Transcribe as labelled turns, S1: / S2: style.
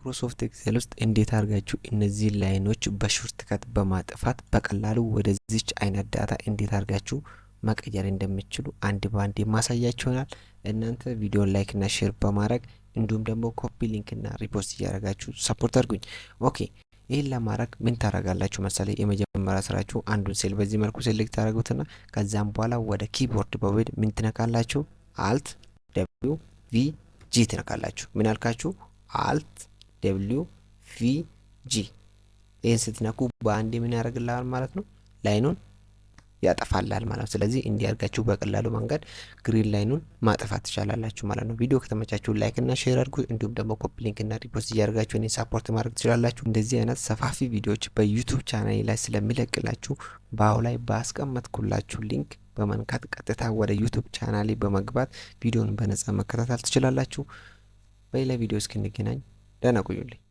S1: ማይክሮሶፍት ኤክሴል ውስጥ እንዴት አድርጋችሁ እነዚህ ላይኖች በሾርትከት በማጥፋት በቀላሉ ወደዚች አይነት ዳታ እንዴት አድርጋችሁ መቀየር እንደምትችሉ አንድ ባንድ ማሳያችሁ ይሆናል። እናንተ ቪዲዮ ላይክ እና ሼር በማድረግ እንዲሁም ደግሞ ኮፒ ሊንክ እና ሪፖስት እያደረጋችሁ ሰፖርት አድርጉኝ። ኦኬ ይሄን ለማድረግ ምን ታደርጋላችሁ መሰለኝ? የመጀመሪያ ስራችሁ አንዱን ሴል በዚህ መልኩ ሴሌክት ታደርጉትና ከዛም በኋላ ወደ ኪቦርድ በመሄድ ምን ትነካላችሁ? አልት ደብሊው ቪ ጂ ትነካላችሁ። ምን አልካችሁ? አልት ደብሊው ቪ ጂ። ይህን ስትነኩ በአንድ ምን ያደርግልሃል ማለት ነው? ላይኑን ያጠፋላል ማለት ነው። ስለዚህ እንዲያርጋችሁ በቀላሉ መንገድ ግሪን ላይኑን ማጥፋት ትችላላችሁ ማለት ነው። ቪዲዮ ከተመቻችሁ ላይክ እና ሼር አድርጉ። እንዲሁም ደግሞ ኮፒ ሊንክ እና ሪፖስት እያደረጋችሁ እኔ ሰፖርት ማድረግ ትችላላችሁ። እንደዚህ አይነት ሰፋፊ ቪዲዮዎች በዩቲዩብ ቻናሌ ላይ ስለሚለቅላችሁ ባው ላይ ባስቀመጥኩላችሁ ሊንክ በመንካት ቀጥታ ወደ ዩቲዩብ ቻናሌ በመግባት ቪዲዮን በነጻ መከታተል ትችላላችሁ። በሌላ ቪዲዮ እስክንገናኝ ደህና ቆዩልኝ።